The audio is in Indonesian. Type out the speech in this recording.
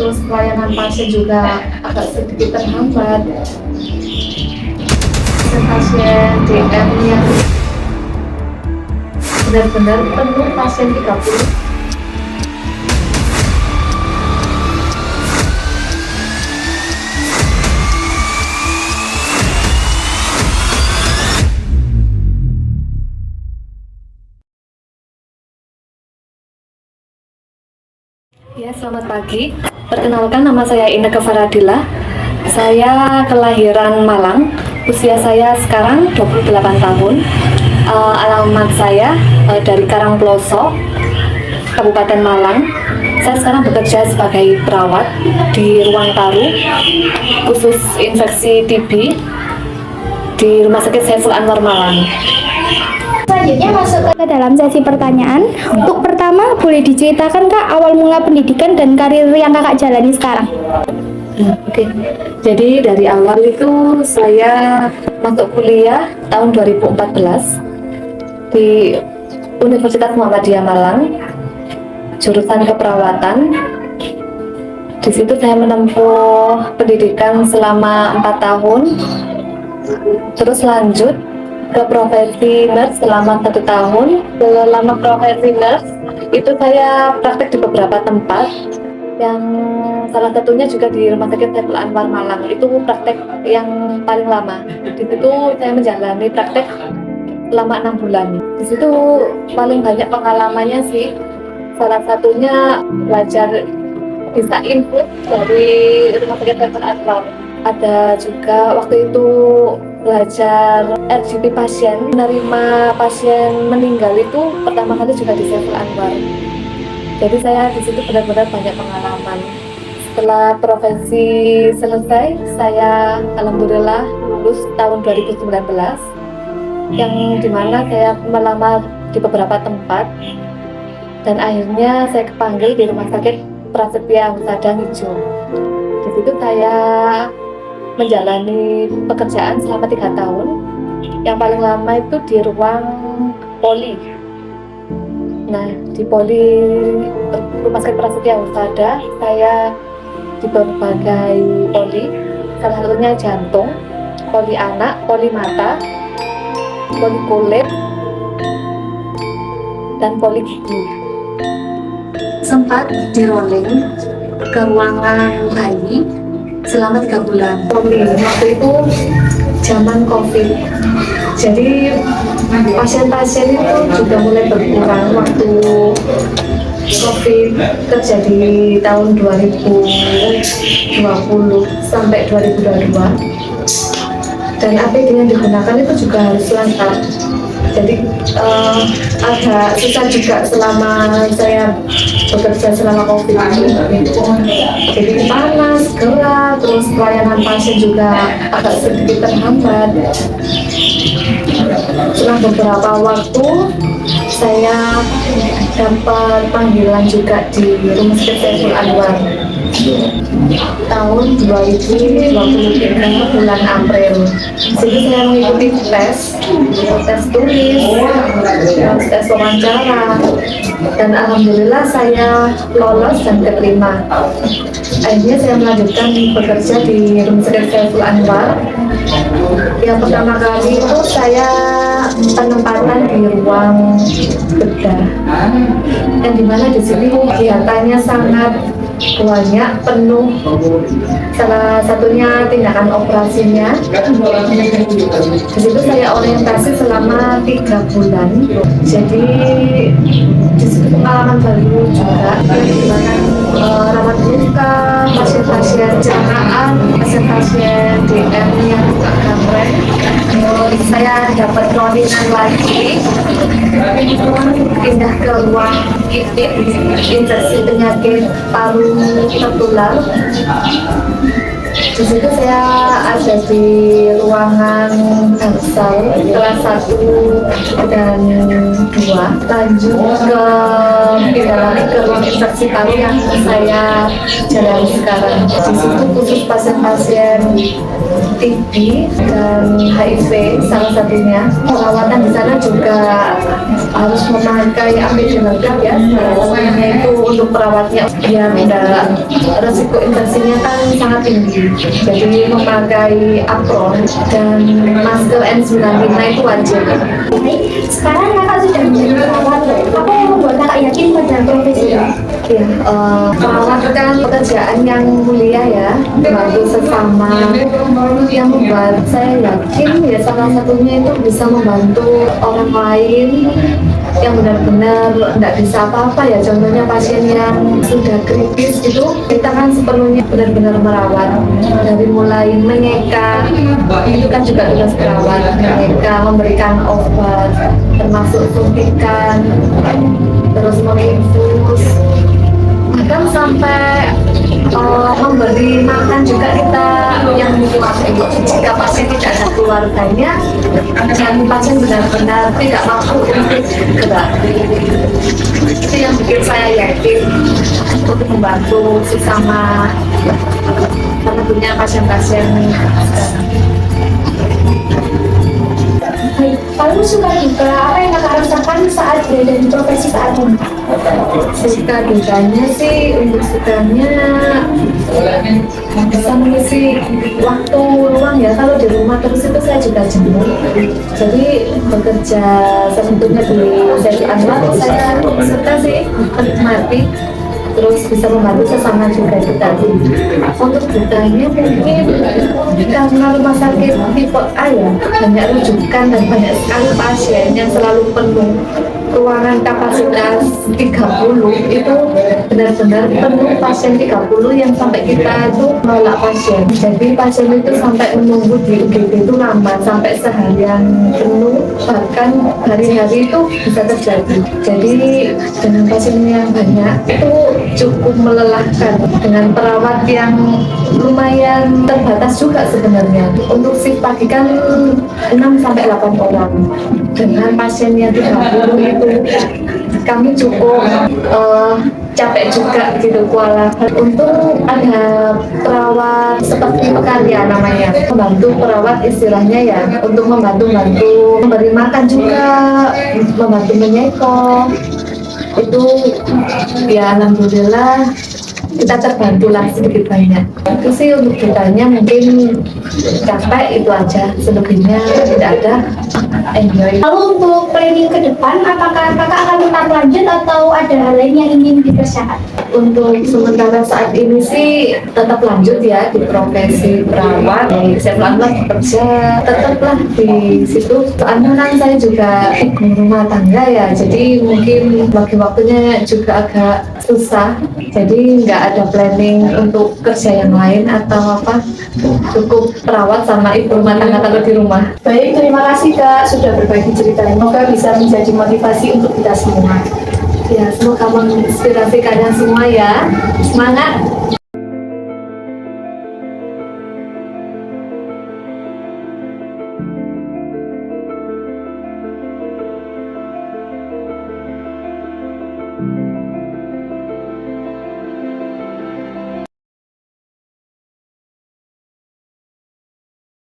terus pelayanan pasien juga agak sedikit terhambat. Pasien DM yang benar-benar penuh pasien 30. Ya, selamat pagi. Perkenalkan, nama saya Inneke Faradila. Saya kelahiran Malang. Usia saya sekarang 28 tahun. Alamat saya dari Karangploso, Kabupaten Malang. Saya sekarang bekerja sebagai perawat di ruang paru khusus infeksi TB di Rumah Sakit Saiful Anwar Malang. Selanjutnya masuk ke dalam sesi pertanyaan. Untuk pertama, boleh diceritakan Kak awal mula pendidikan dan karir yang Kakak jalani sekarang? Oke. Jadi dari awal itu saya masuk kuliah tahun 2014 di Universitas Muhammadiyah Malang, jurusan keperawatan. Di situ saya menempuh pendidikan selama 4 tahun, terus lanjut ke profesi nurse selama 1 tahun. Selama profesi nurse itu saya praktek di beberapa tempat, yang salah satunya juga di Rumah Sakit Saiful Anwar Malang. Itu praktek yang paling lama. Di situ saya menjalani praktek selama 6 bulan. Di situ paling banyak pengalamannya sih. Salah satunya belajar bisa input dari Rumah Sakit Saiful Anwar. Ada juga waktu itu belajar RGP pasien, menerima pasien meninggal itu pertama kali juga di Saiful Anwar. Jadi saya di situ benar-benar banyak pengalaman. Setelah profesi selesai, saya alhamdulillah lulus tahun 2019, yang dimana saya melamar di beberapa tempat, dan akhirnya saya kepanggil di Rumah Sakit Prasetya Husada Ngijo. Di situ saya menjalani pekerjaan selama 3 tahun. Yang paling lama itu di ruang poli. Nah, di poli Rumah Sakit Prasetya Husada, saya di berbagai poli, salah satunya jantung, poli anak, poli mata, poli kulit, dan poli gigi. Sempat di rolling ke ruangan bayi selama 3 bulan. Waktu itu zaman COVID, jadi pasien-pasien itu juga mulai berkurang waktu COVID terjadi tahun 2020 sampai 2022, dan APD yang digunakan itu juga harus lengkap. Jadi agak susah juga selama saya bekerja selama COVID ini. Jadi panas, gelap, terus pelayanan pasien juga agak sedikit terhambat. Setelah beberapa waktu saya dapat panggilan juga di Rumah Sakit Saiful Anwar tahun 2023 bulan April. Jadi saya mengikuti tes tulis, tes wawancara, dan alhamdulillah saya lolos dan diterima. Akhirnya saya melanjutkan bekerja di Rumah Sakit Saiful Anwar. Yang pertama kali itu saya penempatan di ruang bedah, yang dimana di sini kegiatannya sangat banyak, penuh. Salah satunya tindakan operasinya. Di situ saya orientasi selama 3 bulan. Jadi di situ pengalaman baru juga, dimana rawat luka, pasien-pasien cedera, pasien-pasien DM yang buka kamar. Saya dapat cloningan lagi, pindah ke ruang infeksi penyakit paru tertular. Di situ saya ada di ruangan Bangsal kelas 1 dan 2. Lanjut ke pindah lagi ke ruang infeksi paru yang saya jalani sekarang. Di situ khusus pasien-pasien TB dan HIV salah satunya. Perawatan di sana juga harus memakai APD lengkap ya, semuanya itu untuk perawatnya biar enggak, resiko infeksinya kan sangat tinggi. Jadi memakai apron dan masker N95 itu wajib. Sekarang kakak sudah menjadi perawat, apa yang membuat kakak yakin pada profesi ini? Ya, perawat kan pekerjaan yang mulia ya, membantu sesama. Yang membuat saya yakin ya salah satunya itu bisa membantu orang lain yang benar-benar tidak bisa apa-apa ya. Contohnya pasien yang sudah kritis itu kita kan sepenuhnya benar-benar merawat, dari mulai mengeka itu kan juga tugas perawat, mengeka, memberikan obat termasuk suntikan, terus menginfus, bahkan sampai memberi makan juga kita yang jika pasien tidak ada keluarganya dan pasien benar-benar tidak mampu untuk gerak. Itu yang bikin saya yakin untuk membantu sesama tentunya pasien-pasien sekarang. Baik, kalau suka duka, apa yang kakak rasakan saat berada di profesi saat ini? Suka dukanya sih, untuk sukanya bisa mengisi waktu luang ya. Kalau di rumah terus itu saya juga jenuh. Jadi bekerja sebetulnya di Seri Anwar saya suka sih, menikmati. Terus bisa membantu sesama juga itu tadi. Untuk dukanya mungkin karena rumah sakit tipe A ya, banyak rujukan dan banyak sekali pasien yang selalu penuh. Ruangan kapasitas 30 itu benar-benar penuh pasien 30 yang sampai kita itu menolak pasien. Jadi pasien itu sampai menunggu di UGD itu lama, sampai seharian penuh, bahkan hari-hari itu bisa terjadi. Jadi dengan pasien yang banyak itu cukup melelahkan, dengan perawat yang lumayan terbatas juga sebenarnya. Untuk shift pagi kan 6 sampai 8 orang, dengan pasien yang 30 itu kami cukup capek juga gitu, kewalahan. Untuk ada perawat seperti pekarya namanya, membantu perawat istilahnya ya, untuk membantu memberi makan juga, membantu menyekong. Itu ya alhamdulillah kita terbantu lah sedikit banyak. Itu sih untuk dukanya, mungkin capek itu aja, selebihnya tidak ada. Enjoy. Lalu untuk planning ke depan, apakah kakak akan tetap lanjut atau ada hal lain yang ingin dikerjakan? Untuk sementara saat ini sih tetap lanjut ya di profesi perawat. Saya pelan-pelan bekerja tetaplah di situ. Soalnya kan saya juga ibu rumah tangga ya, jadi mungkin bagi waktunya juga agak susah. Jadi nggak ada planning untuk kerja yang lain atau apa. Cukup perawat sama ibu rumah tangga kalau di rumah. Baik, terima kasih Kak sudah berbagi cerita. Semoga bisa menjadi motivasi untuk kita semua. Ya, semoga menginspirasi kalian semua ya. Semangat!